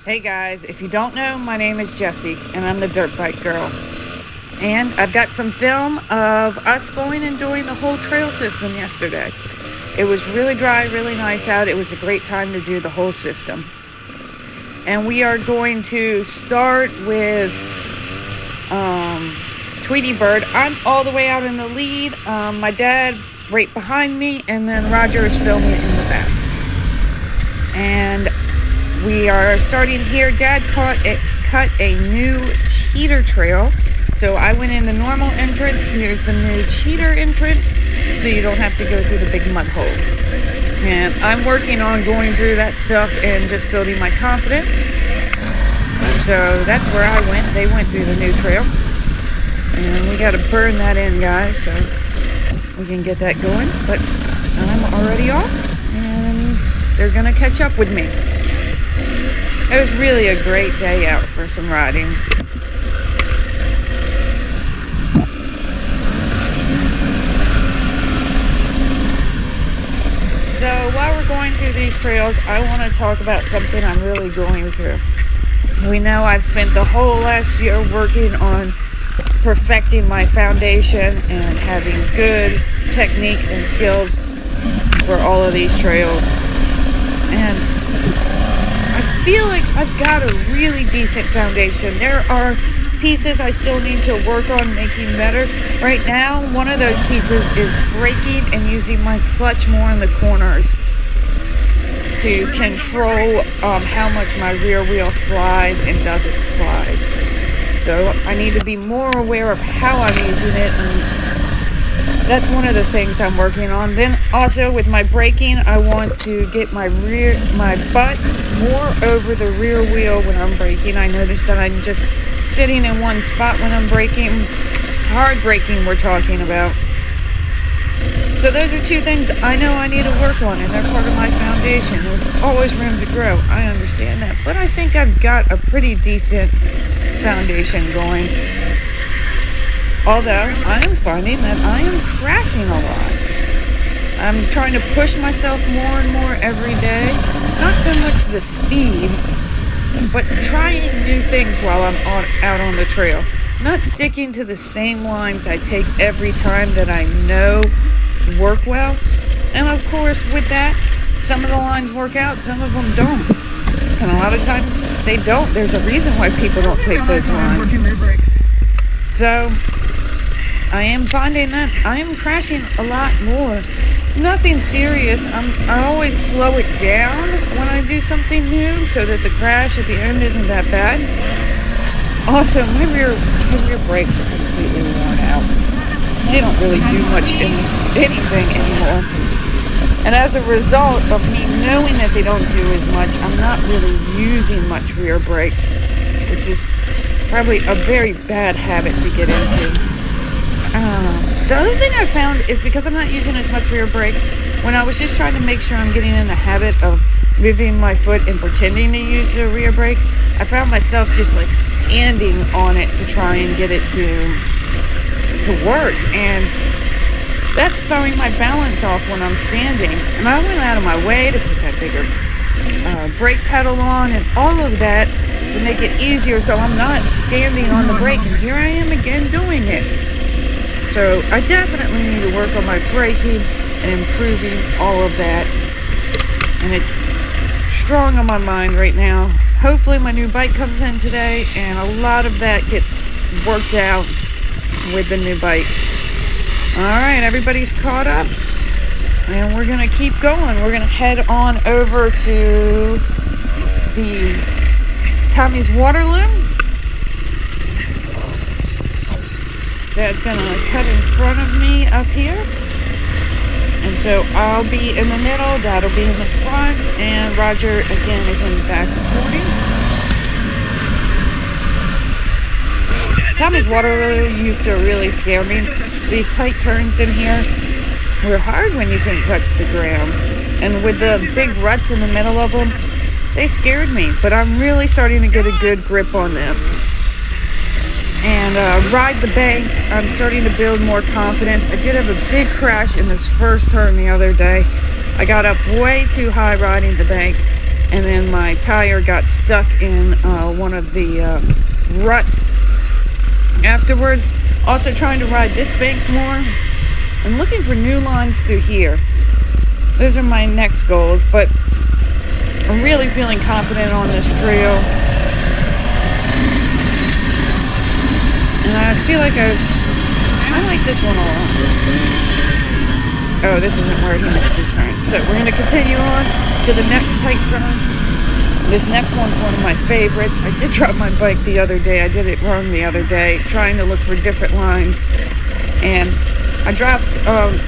Hey guys, if you don't know, my name is Jessie, and I'm the Dirt Bike Girl. And I've got some film of us going and doing the whole trail system yesterday. It was really dry, really nice out. It was a great time to do the whole system. And we are going to start with Tweety Bird. I'm all the way out in the lead. My dad right behind me, and then Roger is filming in the back. And we are starting here. Dad cut a new cheater trail. So I went in the normal entrance. Here's the new cheater entrance, so you don't have to go through the big mud hole. And I'm working on going through that stuff and just building my confidence. So that's where I went. They went through the new trail. And we got to burn that in, guys, so we can get that going. But I'm already off, and they're going to catch up with me. It was really a great day out for some riding. So while we're going through these trails, I want to talk about something I'm really going through. We know I've spent the whole last year working on perfecting my foundation and having good technique and skills for all of these trails. And I feel like I've got a really decent foundation. There are pieces I still need to work on making better. Right now, one of those pieces is braking and using my clutch more in the corners to control how much my rear wheel slides and doesn't slide. So I need to be more aware of how I'm using it, and that's one of the things I'm working on. Then also with my braking, I want to get my butt more over the rear wheel when I'm braking. I notice that I'm just sitting in one spot when I'm braking. Hard braking we're talking about. So those are two things I know I need to work on, and they're part of my foundation. There's always room to grow. I understand that. But I think I've got a pretty decent foundation going. Although I am finding that I am crashing a lot. I'm trying to push myself more and more every day. Not so much the speed, but trying new things while I'm out on the trail. Not sticking to the same lines I take every time that I know work well. And of course, with that, some of the lines work out, some of them don't. And a lot of times they don't. There's a reason why people don't take those lines. So I am finding that I am crashing a lot more. Nothing serious. I always slow it down when I do something new so that the crash at the end isn't that bad. Also, my rear brakes are completely worn out. They don't really do much anything anymore. And as a result of me knowing that they don't do as much, I'm not really using much rear brake, which is probably a very bad habit to get into. The other thing I found is because I'm not using as much rear brake, when I was just trying to make sure I'm getting in the habit of moving my foot and pretending to use the rear brake, I found myself just like standing on it to try and get it to work. And that's throwing my balance off when I'm standing. And I went out of my way to put that bigger brake pedal on and all of that to make it easier so I'm not standing on the brake. And here I am again doing it. So I definitely need to work on my braking and improving all of that. And it's strong on my mind right now. Hopefully my new bike comes in today and a lot of that gets worked out with the new bike. Alright, everybody's caught up. And we're going to keep going. We're going to head on over to the Tommy's Waterloo. Dad's going to cut in front of me up here. And so I'll be in the middle, Dad'll be in the front, and Roger, again, is in the back recording. Tommy's Waterloo used to really scare me. These tight turns in here were hard when you couldn't touch the ground. And with the big ruts in the middle of them, they scared me. But I'm really starting to get a good grip on them. And ride the bank, I'm starting to build more confidence. I did have a big crash in this first turn the other day. I got up way too high riding the bank, and then my tire got stuck in one of the ruts afterwards. Also trying to ride this bank more and looking for new lines through here. Those are my next goals, but I'm really feeling confident on this trail. And I feel like I like this one a lot. Oh, this isn't where he missed his turn. So we're going to continue on to the next tight turn. This next one's one of my favorites. I did drop my bike the other day. I did it wrong the other day, trying to look for different lines. And I dropped,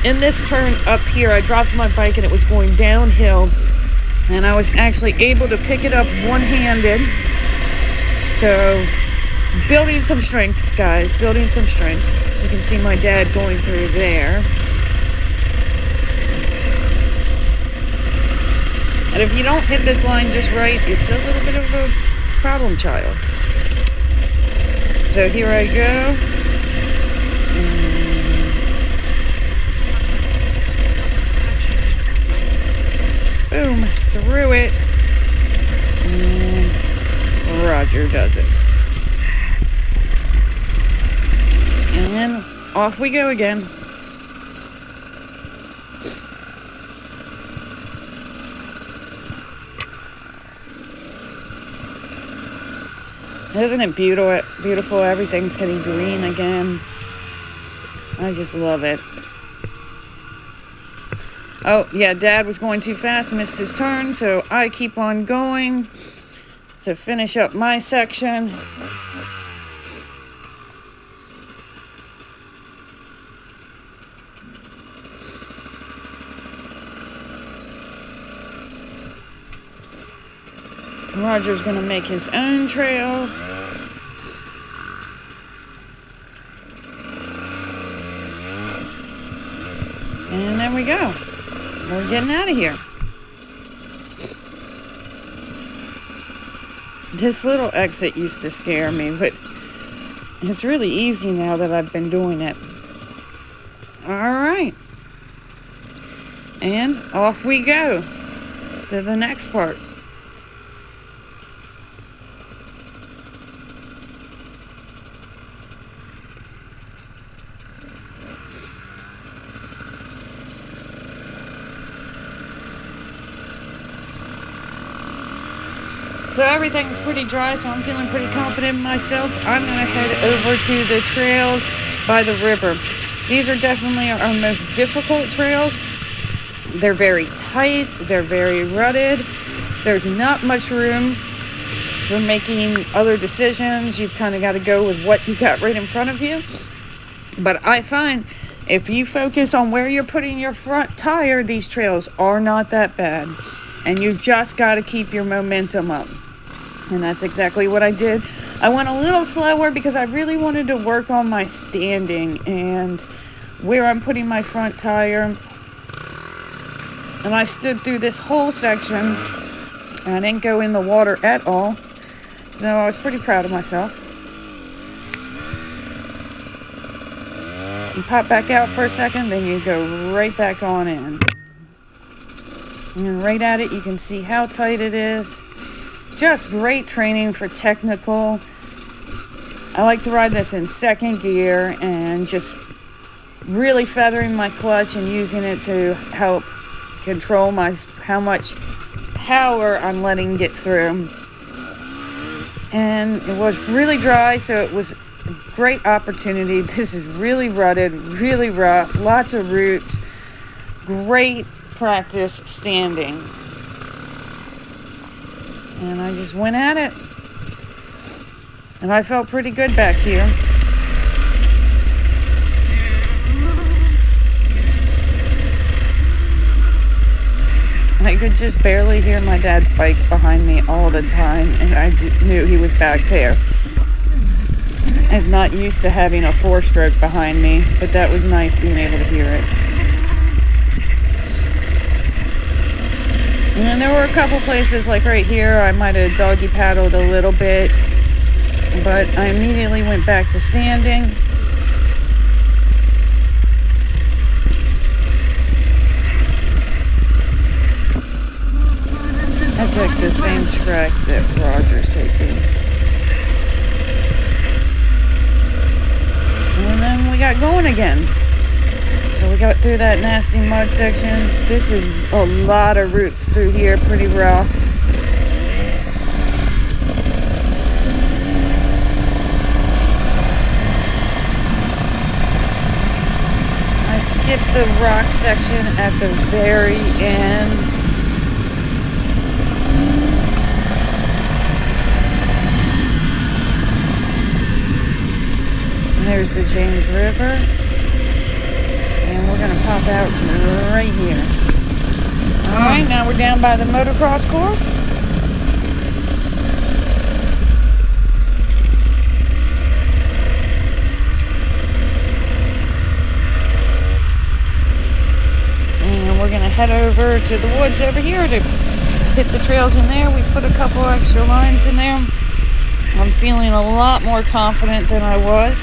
in this turn up here, I dropped my bike and it was going downhill. And I was actually able to pick it up one-handed. So, building some strength, guys. Building some strength. You can see my dad going through there. And if you don't hit this line just right, it's a little bit of a problem child. So here I go. Boom, through it. And Roger does it. And off we go again. Isn't it beautiful? Everything's getting green again. I just love it. Oh, yeah, Dad was going too fast, missed his turn, so I keep on going to finish up my section. Roger's gonna make his own trail. And there we go. We're getting out of here. This little exit used to scare me, but it's really easy now that I've been doing it. Alright. And off we go to the next part. So everything's pretty dry, so I'm feeling pretty confident in myself. I'm going to head over to the trails by the river. These are definitely our most difficult trails. They're very tight. They're very rutted. There's not much room for making other decisions. You've kind of got to go with what you got right in front of you. But I find if you focus on where you're putting your front tire, these trails are not that bad. And you've just got to keep your momentum up. And that's exactly what I did. I went a little slower because I really wanted to work on my standing and where I'm putting my front tire. And I stood through this whole section. And I didn't go in the water at all. So I was pretty proud of myself. You pop back out for a second, then you go right back on in. And right at it, you can see how tight it is. Just great training for technical. I like to ride this in second gear and just really feathering my clutch and using it to help control how much power I'm letting get through. And it was really dry, so it was a great opportunity. This is really rutted, really rough, lots of roots. Great practice standing. And I just went at it. And I felt pretty good back here. I could just barely hear my dad's bike behind me all the time, and I just knew he was back there. I'm not used to having a 4-stroke behind me, but that was nice being able to hear it. And then there were a couple places, like right here, I might have doggy paddled a little bit, but I immediately went back to standing. I took the same track that Roger's taking. And then we got going again. So we got through that nasty mud section. This is a lot of roots through here, pretty rough. I skipped the rock section at the very end. There's the James River, and we're gonna pop out right here. All right, now we're down by the motocross course. And we're gonna head over to the woods over here to hit the trails in there. We've put a couple extra lines in there. I'm feeling a lot more confident than I was.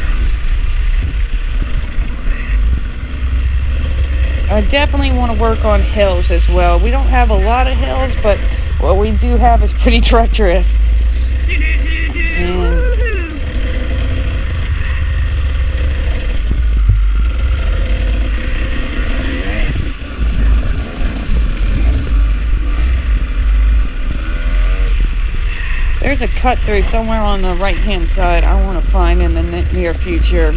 I definitely want to work on hills as well. We don't have a lot of hills, but what we do have is pretty treacherous. And there's a cut through somewhere on the right-hand side I want to find in the near future.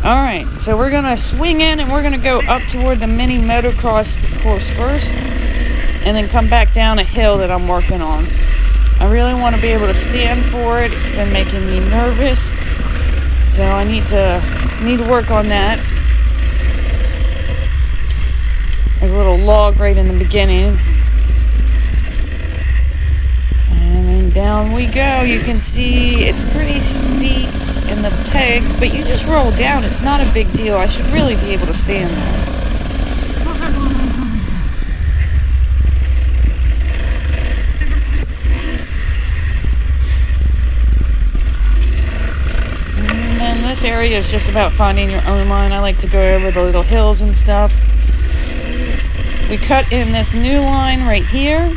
Alright, so we're going to swing in and we're going to go up toward the mini motocross course first and then come back down a hill that I'm working on. I really want to be able to stand for it. It's been making me nervous, so I need to work on that. There's a little log right in the beginning. And then down we go. You can see it's pretty steep in the pegs, but you just roll down. It's not a big deal. I should really be able to stand there. And then this area is just about finding your own line. I like to go over the little hills and stuff. We cut in this new line right here.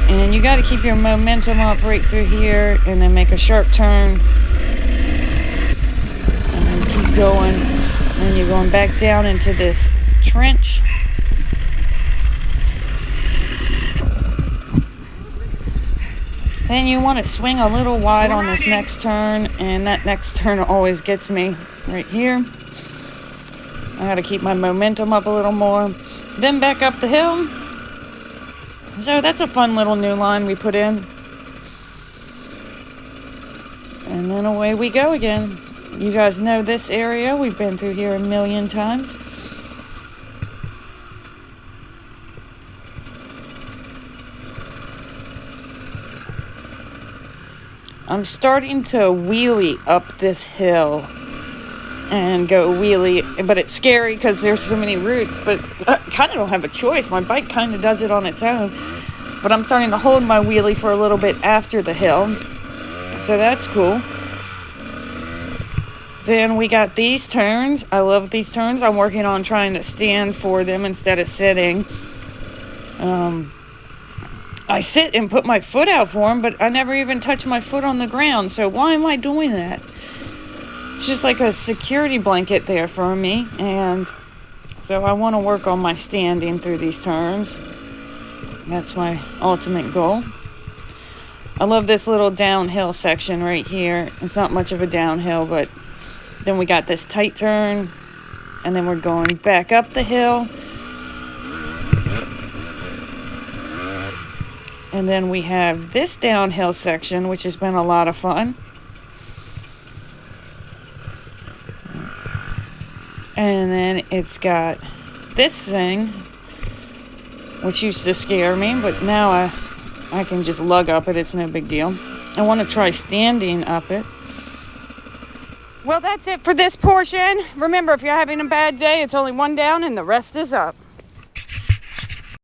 And you got to keep your momentum up right through here and then make a sharp turn. And then keep going. And you're going back down into this trench. Then you want to swing a little wide on this next turn. And that next turn always gets me right here. I got to keep my momentum up a little more. Then back up the hill. So that's a fun little new line we put in. And then away we go again. You guys know this area. We've been through here a million times. I'm starting to wheelie up this hill and go wheelie, but it's scary because there's so many roots, but I kind of don't have a choice. My bike kind of does it on its own, but I'm starting to hold my wheelie for a little bit after the hill, so that's cool. Then we got these turns. I love these turns. I'm working on trying to stand for them instead of sitting. I sit and put my foot out for them, but I never even touch my foot on the ground, so why am I doing that? It's just like a security blanket there for me, and so I want to work on my standing through these turns. That's my ultimate goal. I love this little downhill section right here. It's not much of a downhill, but then we got this tight turn, and then we're going back up the hill. And then we have this downhill section, which has been a lot of fun. And then it's got this thing, which used to scare me, but now I can just lug up it. It's no big deal. I want to try standing up it. Well, that's it for this portion. Remember, if you're having a bad day, it's only one down and the rest is up.